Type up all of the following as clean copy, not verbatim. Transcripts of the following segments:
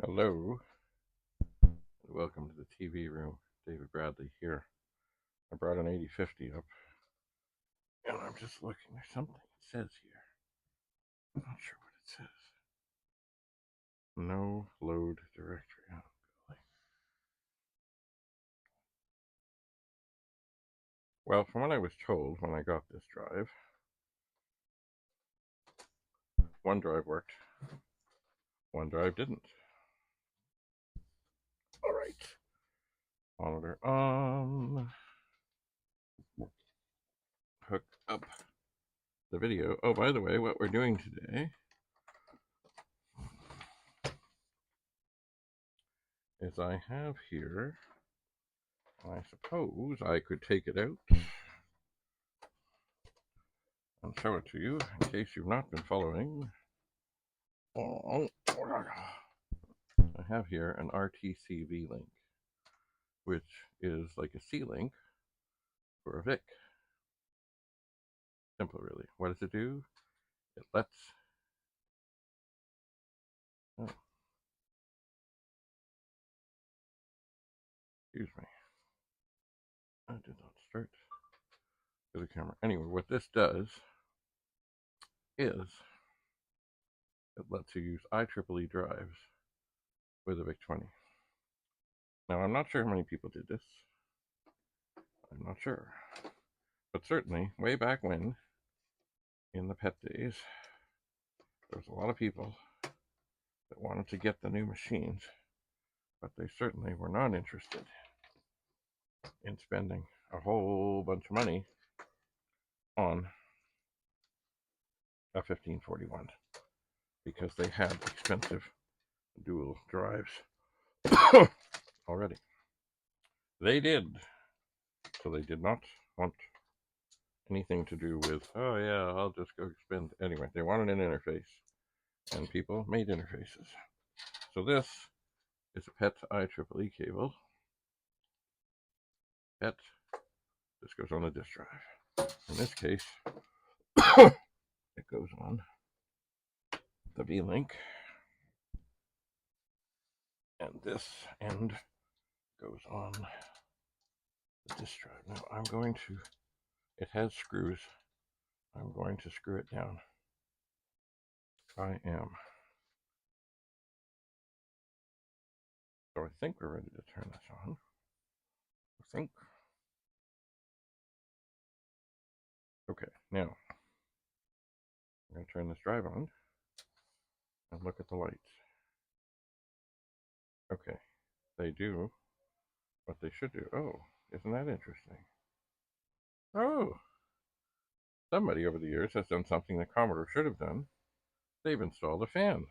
Hello, welcome to the TV room. David Bradley here. I brought an 8050 up, and I'm just looking. There's something it says here. I'm not sure what it says. No load directory. Oh, golly. Well, from what I was told when I got this drive, one drive worked, one drive didn't. All right. Monitor on. Hook up the video. Oh, by the way, what we're doing today is I have here, I suppose I could take it out and show it to you in case you've not been following. I have here an RTC V-Link, which is like a C-Link for a Vic. Simple, really. What does it do? It lets... Oh. Excuse me. I did not start the camera. Anyway, what this does is it lets you use IEEE drives with a Vic-20. Now, I'm not sure how many people did this. I'm not sure. But certainly, way back when, in the PET days, there was a lot of people that wanted to get the new machines, but they certainly were not interested in spending a whole bunch of money on a 1541 because they had expensive dual drives already. They did. So they did not want anything to do with, oh yeah, I'll just go spend. Anyway, they wanted an interface, and people made interfaces. So this is a PET IEEE cable. PET, this goes on a disk drive. In this case, it goes on the V-Link, and this end goes on the disk drive. Now I'm going to, it has screws, I'm going to screw it down. I am. So I think we're ready to turn this on. I think. Okay, now I'm going to turn this drive on and look at the lights. Okay, they do what they should do. Oh, isn't that interesting? Oh, somebody over the years has done something that Commodore should have done. They've installed a fan.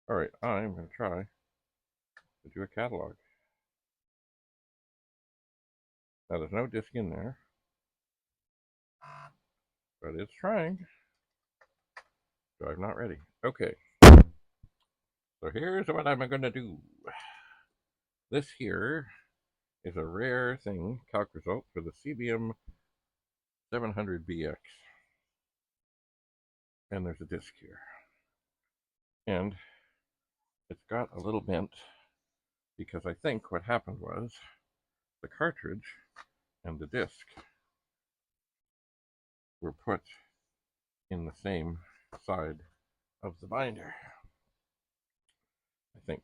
All right, I'm going to try to do a catalog. Now, there's no disk in there, but it's trying. Drive not ready. Okay, so here's what I'm going to do. This here is a rare thing, CALC result for the CBM 700BX. And there's a disc here. And it's got a little bent because I think what happened was the cartridge and the disc were put in the same side of the binder. I think.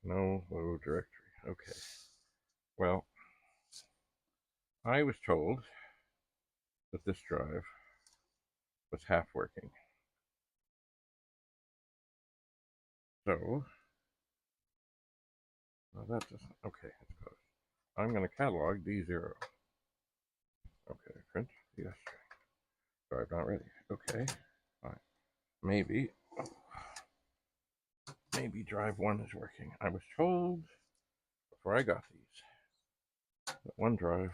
No load directory. Okay. Well, I was told that this drive was half working. So, well, that doesn't. Okay, it's closed. I'm going to catalog D0. Okay, print yes. Drive not ready. Okay, fine. Maybe drive 1 is working. I was told before I got these that one drive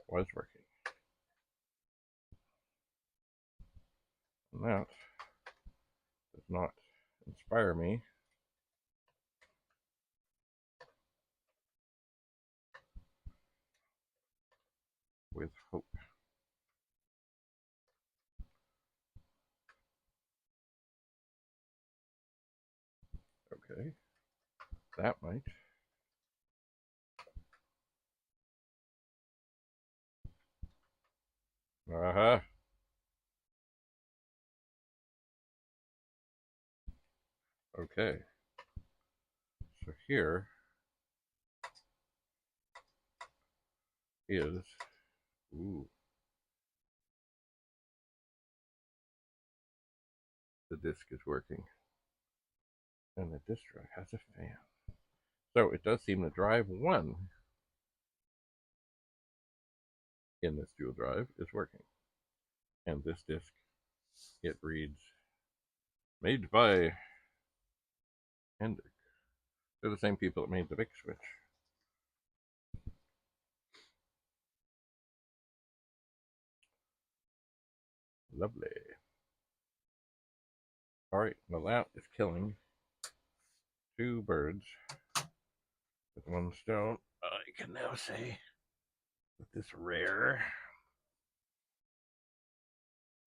was working. And that does not inspire me with hope. Okay, that might. Uh-huh. Okay. So here is, ooh, the disk is working. And the disk drive has a fan. So it does seem the drive 1 in this dual drive is working. And this disk, it reads, made by Hendrick. They're the same people that made the Vic switch. Lovely. Alright, well that is killing 2 birds with 1 stone. I can now say that this rare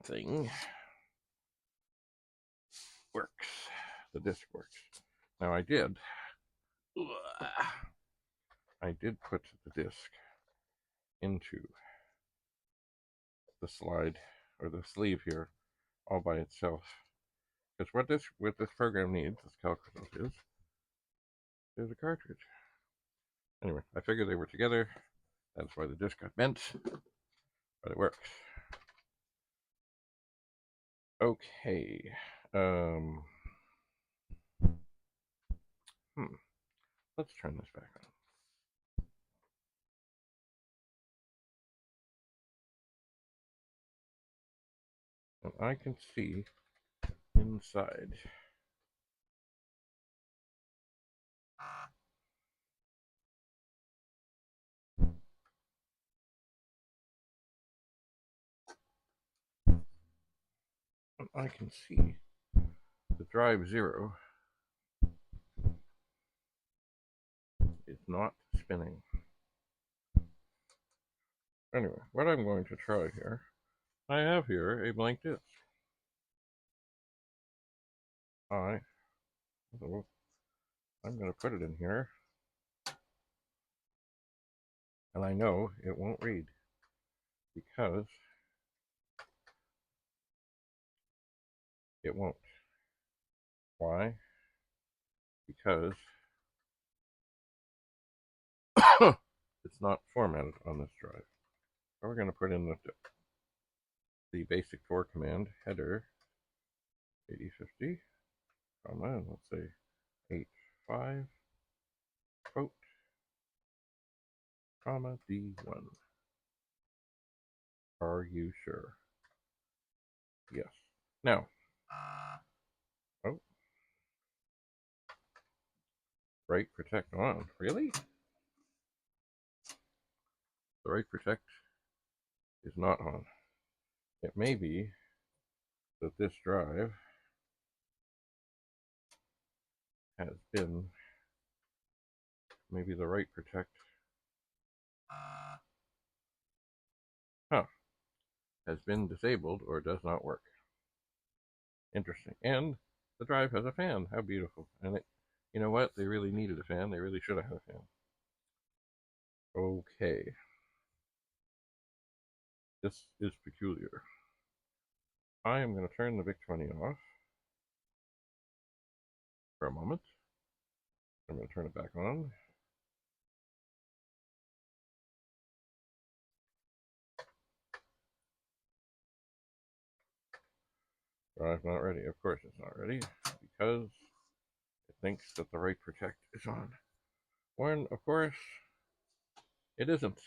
thing works. The disc works. Now I did put the disc into the slide or the sleeve here all by itself. Because what this program needs, this CALC is a cartridge. Anyway, I figured they were together. That's why the disc got bent, but it works. Okay. Let's turn this back on. And I can see inside. And I can see the drive 0 is not spinning. Anyway, what I'm going to try here, I have here a blank disk. I'm going to put it in here, and I know it won't read because it won't. Why? Because it's not formatted on this drive. So we're going to put in the basic 4 command header 8050, comma, and let's say 85, quote, comma, D1. Are you sure? Yes. Now, oh, write protect on. Really? The write protect is not on. It may be that this drive has been, maybe the write protect, has been disabled or does not work. Interesting. And the drive has a fan. How beautiful. And it, you know what? They really needed a fan. They really should have had a fan. Okay. This is peculiar. I am going to turn the Vic-20 off for a moment. I'm going to turn it back on. Drive not ready. Of course it's not ready because it thinks that the write protect is on. When, of course, it isn't.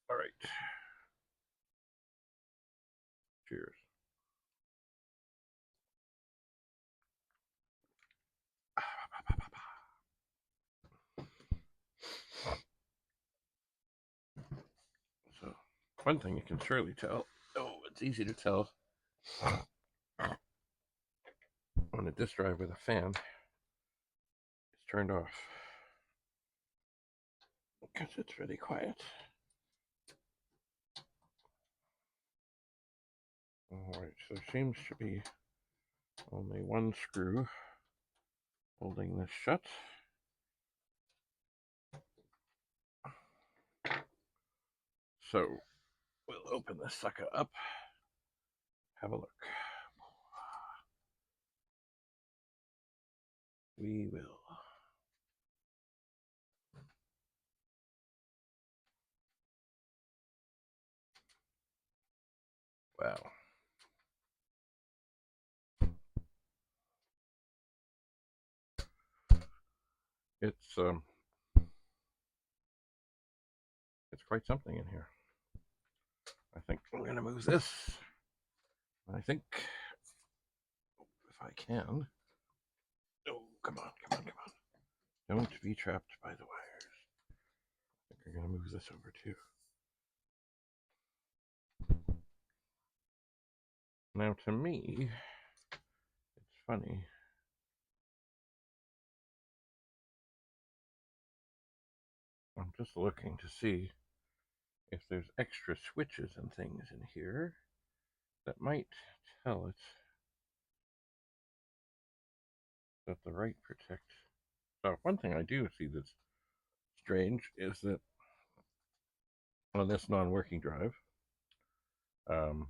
All right. Cheers. So, one thing you can surely tell, it's easy to tell when a disk drive with a fan is turned off because it's really quiet. All right, so there seems to be only one screw Holding this shut. So we'll open this sucker up. Have a look. We will. Wow. It's quite something in here. I think I'm going to move this. I think if I can. Oh, come on, come on, come on. Don't be trapped by the wires. I think I'm going to move this over too. Now, to me, it's funny. I'm just looking to see if there's extra switches and things in here that might tell it that the right protect. So one thing I do see that's strange is that on this non-working drive, the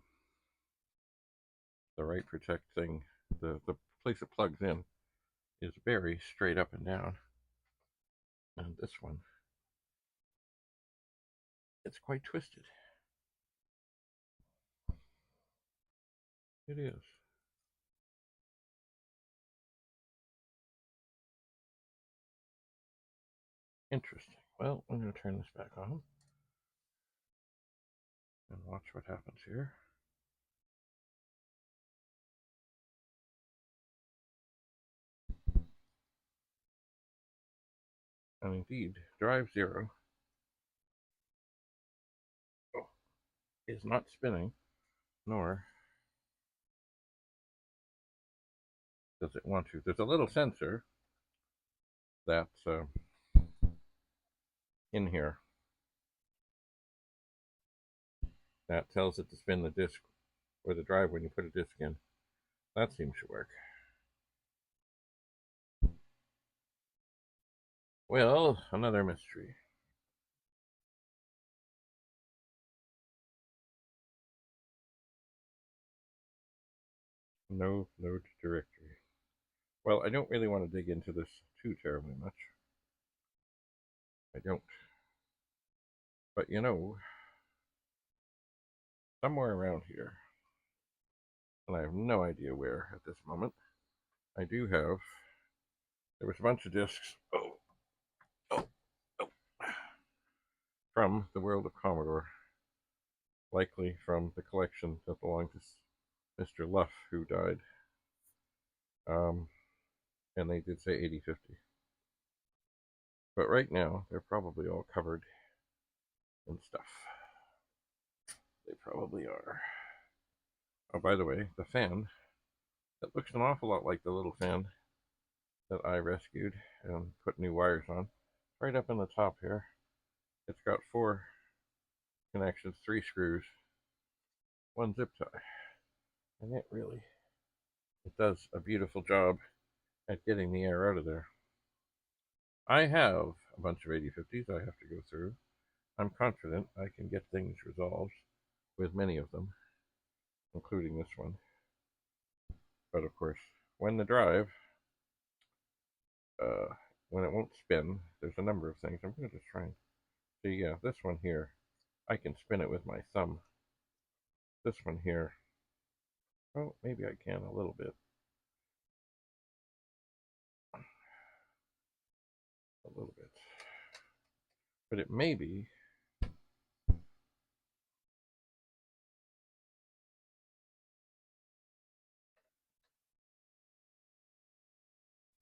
right protect thing, the place it plugs in, is very straight up and down. And this one, it's quite twisted. It is. Interesting. Well, I'm going to turn this back on and watch what happens here. And indeed, drive 0 is not spinning, nor does it want to. There's a little sensor that's in here that tells it to spin the disk or the drive when you put a disk in. That seems to work. Well, another mystery. No node directory. Well, I don't really want to dig into this too terribly much. I don't. But you know, somewhere around here, and I have no idea where at this moment, I do have, there was a bunch of discs, from the world of Commodore, likely from the collection that belonged to Mr. Luff, who died. And they did say 8050. But right now, they're probably all covered in stuff. They probably are. Oh, by the way, the fan, it looks an awful lot like the little fan that I rescued and put new wires on. Right up in the top here, it's got 4 connections, 3 screws, 1 zip tie. And it does a beautiful job at getting the air out of there. I have a bunch of 8050s I have to go through. I'm confident I can get things resolved with many of them, including this one. But of course, when the drive, when it won't spin, there's a number of things. I'm going to just try and see. Yeah, this one here, I can spin it with my thumb. This one here, oh, maybe I can a little bit. A little bit. But it may be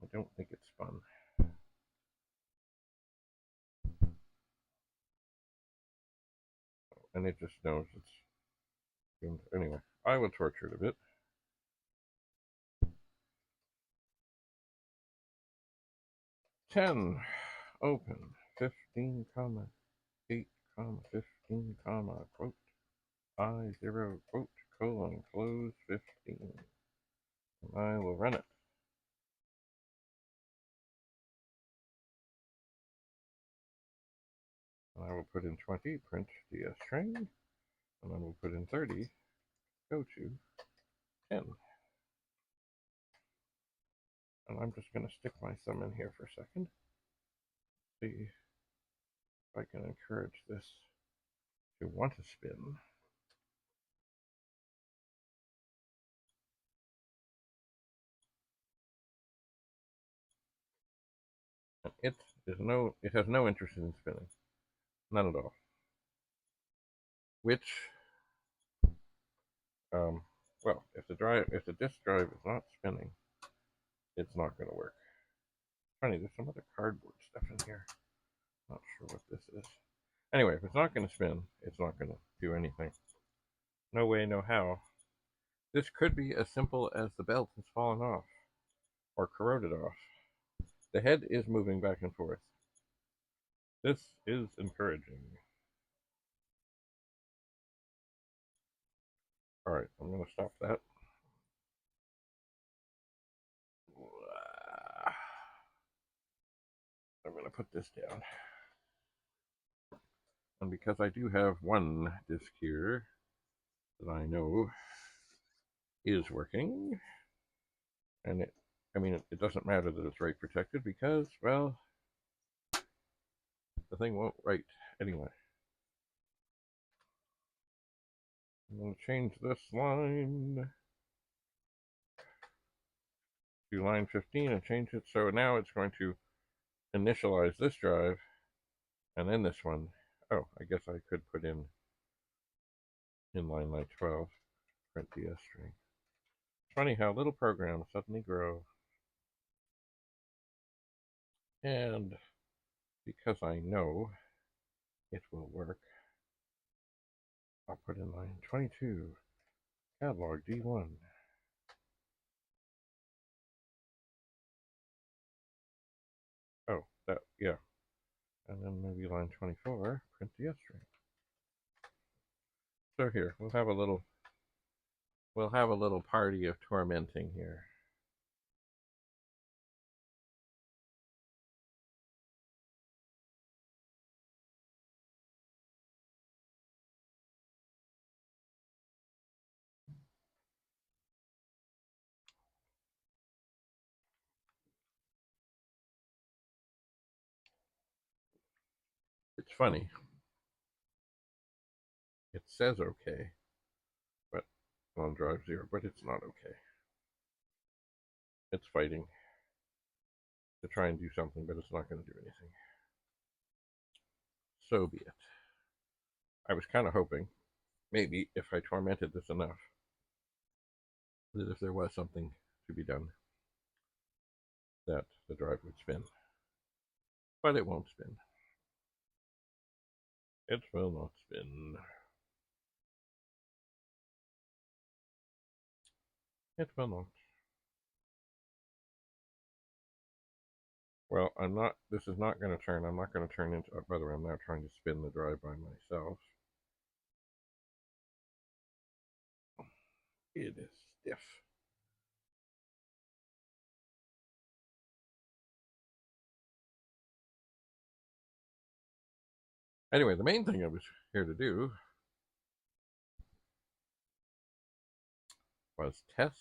I don't think it's spun. And it just knows it's... Anyway, I will torture it a bit. 10, open, 15, 8, 15, quote, I0, quote, colon, close, 15. And I will run it. I will put in 20, print DS string, and then we'll put in 30, go to 10. And I'm just going to stick my thumb in here for a second. See if I can encourage this to want to spin. And it has no interest in spinning. None at all. Which, well, if the disk drive is not spinning, it's not going to work. Funny, there's some other cardboard stuff in here. Not sure what this is. Anyway, if it's not going to spin, it's not going to do anything. No way, no how. This could be as simple as the belt has fallen off or corroded off. The head is moving back and forth. This is encouraging. Alright, I'm going to stop that. I'm going to put this down. And because I do have one disk here that I know is working, and it doesn't matter that it's write protected because, well, the thing won't write anyway. I'm going to change this line to line 15 and change it so now it's going to initialize this drive and then this one. Oh, I guess I could put in line 12, print DS string. It's funny how little programs suddenly grow. And because I know it will work, I'll put in line 22, catalog D1. Oh, that, yeah. And then maybe line 24, print DS string. So here, we'll have a little party of tormenting here. It's funny. It says okay, but on drive 0, but it's not okay. It's fighting to try and do something, but it's not going to do anything. So be it. I was kind of hoping, maybe if I tormented this enough, that if there was something to be done, that the drive would spin. But it won't spin. It will not spin. It will not. Well, this is not going to turn, I'm not going to turn into, by the way, I'm now trying to spin the drive by myself. It is stiff. Anyway, the main thing I was here to do was test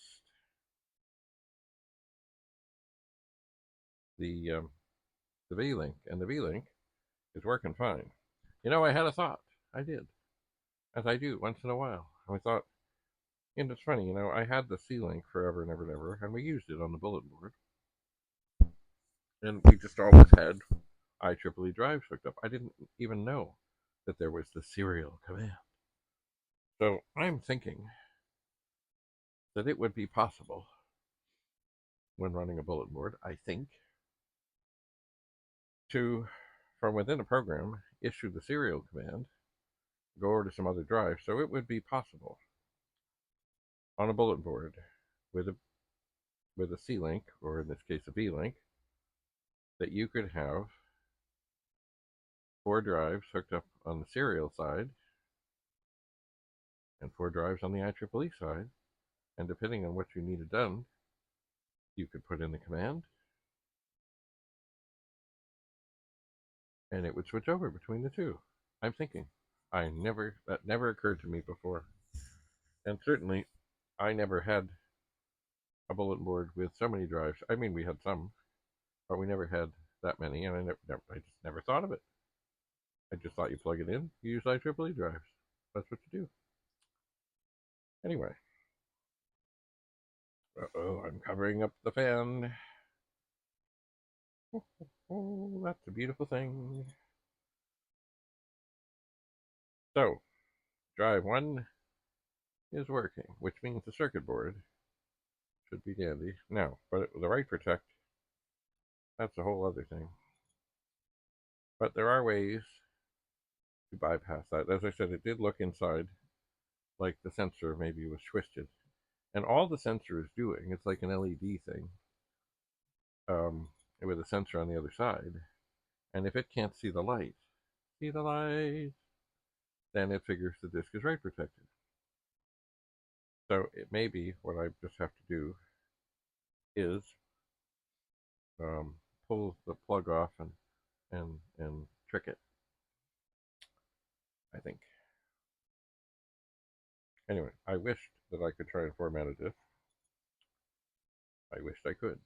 the V-Link, and the V-Link is working fine. You know, I had a thought. I did, as I do once in a while. And I thought, and it's funny, you know, I had the C-Link forever and ever and ever, and we used it on the bulletin board. And we just always had IEEE drives hooked up. I didn't even know that there was the serial command. So I'm thinking that it would be possible, when running a bulletin board, I think, to, from within a program, issue the serial command, go over to some other drive. So it would be possible on a bulletin board with a C-Link, or in this case a V-Link, that you could have 4 drives hooked up on the serial side and 4 drives on the IEEE side, and depending on what you needed done, you could put in the command and it would switch over between the two. I'm thinking. That never occurred to me before. And certainly, I never had a bulletin board with so many drives. I mean, we had some, but we never had that many, and I just never thought of it. I just thought you plug it in, you use IEEE drives. That's what you do. Anyway, oh, I'm covering up the fan. Oh, that's a beautiful thing. So, drive 1 is working, which means the circuit board should be dandy. Now, but the write protect, that's a whole other thing. But there are ways to bypass that. As I said, it did look inside like the sensor maybe was twisted. And all the sensor is doing, it's like an LED thing with a sensor on the other side. And if it can't see the light, then it figures the disk is write protected. So it may be what I just have to do is pull the plug off and trick it, I think. Anyway, I wished that I could try and format a disk. I wished I could.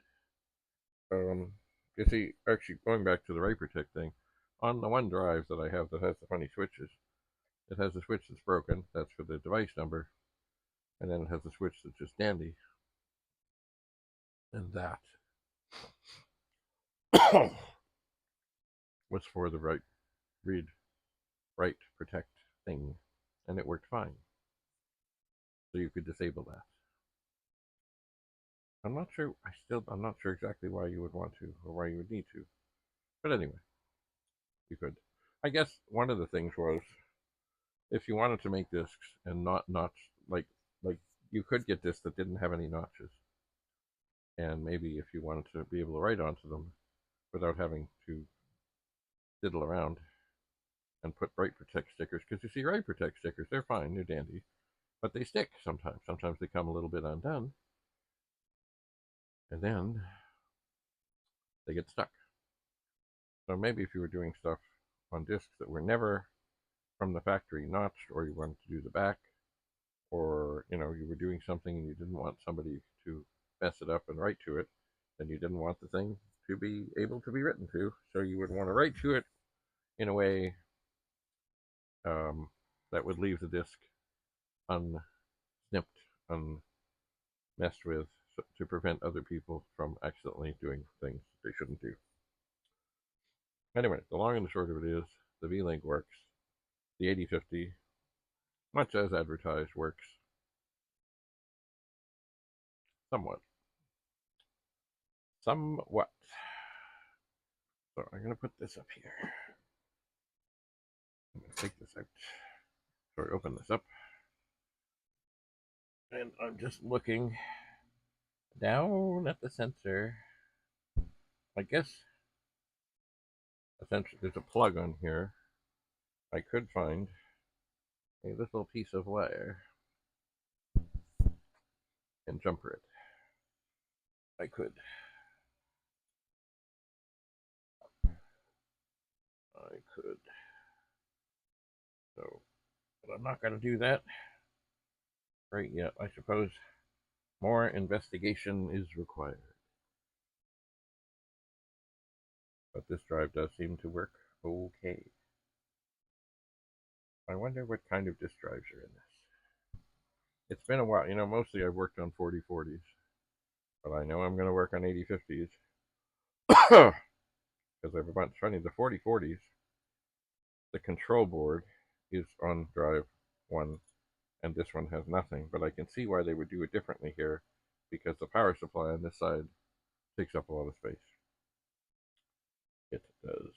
You see, actually, going back to the write protect thing, on the one drive that I have that has the funny switches, it has a switch that's broken. That's for the device number. And then it has a switch that's just dandy. And that was for the write protect thing. And it worked fine. So you could disable that. I'm not sure exactly why you would want to or why you would need to. But anyway, you could. I guess one of the things was if you wanted to make discs and not notch like you could get discs that didn't have any notches. And maybe if you wanted to be able to write onto them without having to diddle around and put write protect stickers, because you see write protect stickers, they're fine, they're dandy, but they stick sometimes. Sometimes they come a little bit undone, and then they get stuck. So maybe if you were doing stuff on discs that were never from the factory notched, or you wanted to do the back, or you were doing something and you didn't want somebody to mess it up and write to it, then you didn't want the thing to be able to be written to, so you would want to write to it in a way that would leave the disk unsnipped, unmessed with, to prevent other people from accidentally doing things they shouldn't do. Anyway, the long and the short of it is, the V-Link works. The 8050, much as advertised, works somewhat. Somewhat. So I'm going to put this up here. I'm going to take this out. Sorry, open this up. And I'm just looking down at the sensor. I guess essentially there's a plug on here. I could find a little piece of wire and jumper it. I could. So, but I'm not going to do that right yet. I suppose more investigation is required. But this drive does seem to work okay. I wonder what kind of disk drives are in this. It's been a while. Mostly I've worked on 4040s. But I know I'm going to work on 8050s. Because I have a bunch. Funny, the 4040s, the control board is on drive 1, and this one has nothing. But I can see why they would do it differently here, because the power supply on this side takes up a lot of space. It does.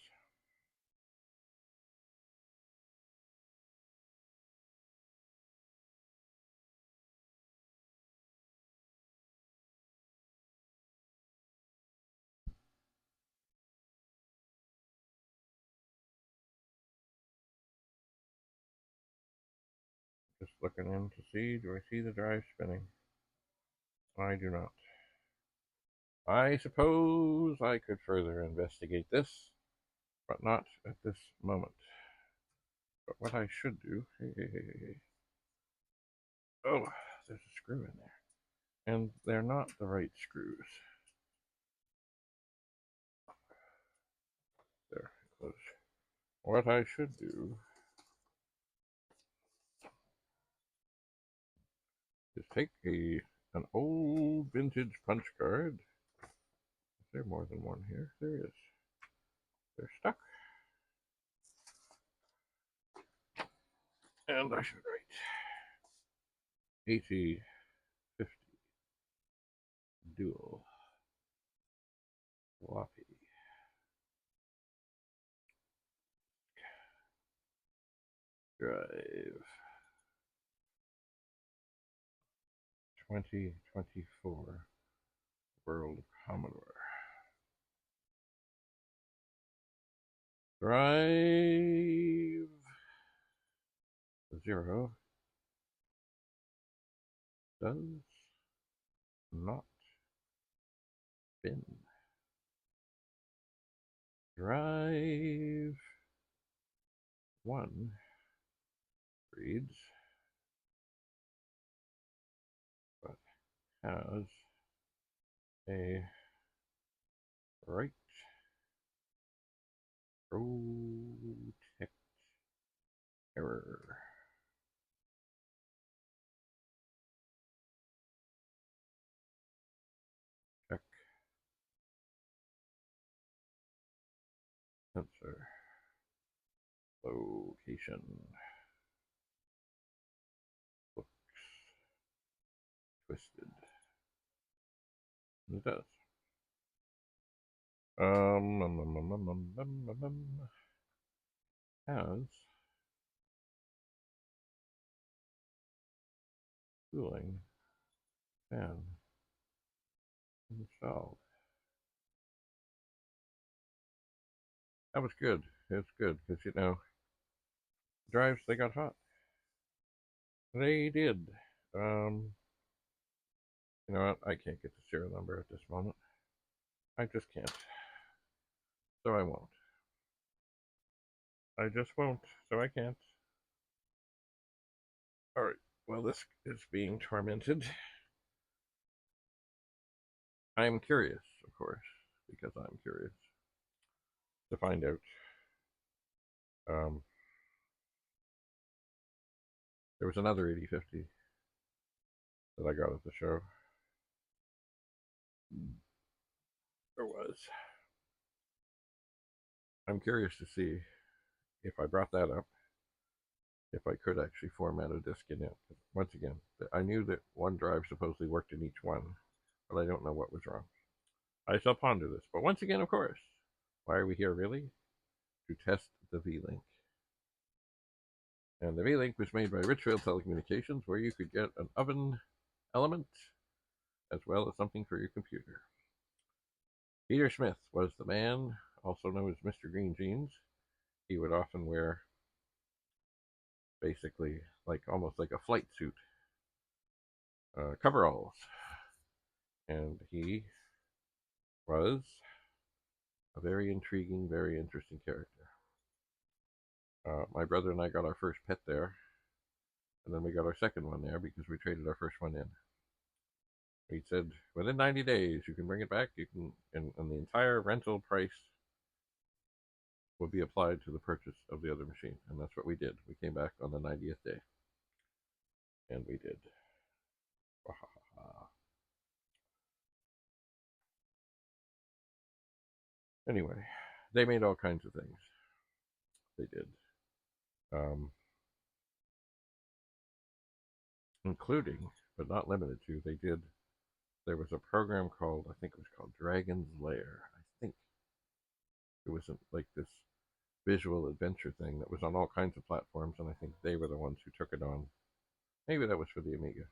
Just looking in to see, do I see the drive spinning? I do not. I suppose I could further investigate this, but not at this moment. But what I should do, hey. Oh, there's a screw in there. And they're not the right screws. There, close. What I should do is take an old vintage punch card. Is there more than one here? There is. They're stuck. And I should write 80, 50, dual, floppy, drive, 2024, World of Commodore. Drive 0 does not spin. Drive 1 reads, but has a right protect error. Check sensor location. Looks twisted. It does. Has cooling fan installed. That was good. It's good because, you know, drives, they got hot. They did. You know what? I can't get the serial number at this moment. I just can't. So I won't. I just won't. So I can't. Alright. Well, this is being tormented. I'm curious, of course, because I'm curious to find out. There was another 8050 that I got at the show. There was. I'm curious to see if I brought that up, if I could actually format a disk in it. Once again, I knew that one drive supposedly worked in each one, but I don't know what was wrong. I shall ponder this. But once again, of course, why are we here really? To test the V-Link. And the V-Link was made by Richfield Telecommunications, where you could get an oven element as well as something for your computer. Peter Smith was the man, also known as Mr. Green Jeans. He would often wear basically almost like a flight suit, coveralls. And he was a very intriguing, very interesting character. My brother and I got our first pet there, and then we got our second one there because we traded our first one in. He said, within 90 days, you can bring it back. You can, and the entire rental price will be applied to the purchase of the other machine. And that's what we did. We came back on the 90th day. And we did. Anyway, they made all kinds of things. They did. Including, but not limited to, there was a program called, I think it was called Dragon's Lair. I think it was like this visual adventure thing that was on all kinds of platforms, and I think they were the ones who took it on. Maybe that was for the Amiga.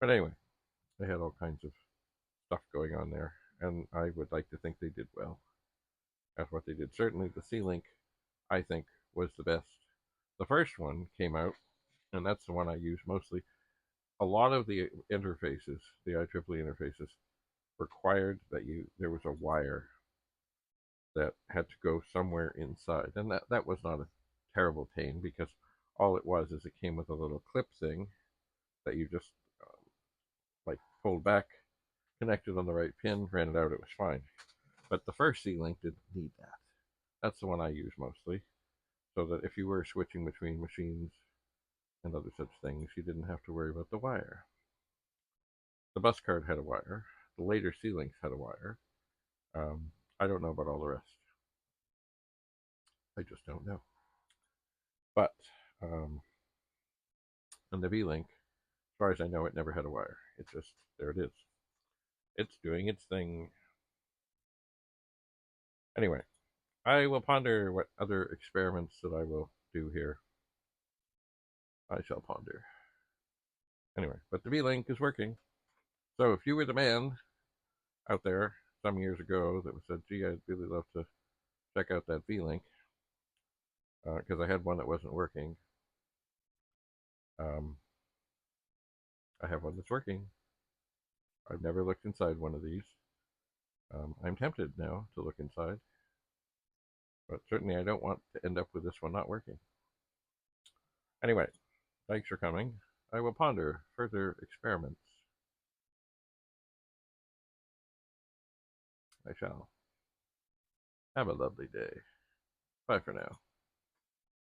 But anyway, they had all kinds of stuff going on there, and I would like to think they did well at what they did. Certainly the C-Link, I think, was the best. The first one came out, and that's the one I use mostly. A lot of the interfaces, the IEEE interfaces, required that there was a wire that had to go somewhere inside, and that was not terrible pain because all it was is it came with a little clip thing that you just like pulled back, connected on the right pin, ran it out, it was fine. But the first V-Link didn't need that. That's the one I use mostly, so that if you were switching between machines and other such things, you didn't have to worry about the wire. The bus card had a wire. The later V-Links had a wire. I don't know about all the rest. I just don't know. But, and the V-Link, as far as I know, it never had a wire. It just, there it is. It's doing its thing. Anyway, I will ponder what other experiments that I will do here. I shall ponder. Anyway, but the V-Link is working. So if you were the man out there some years ago that said, gee, I'd really love to check out that V-Link, because I had one that wasn't working. I have one that's working. I've never looked inside one of these. I'm tempted now to look inside, but certainly I don't want to end up with this one not working. Anyway, thanks for coming. I will ponder further experiments. I shall. Have a lovely day. Bye for now.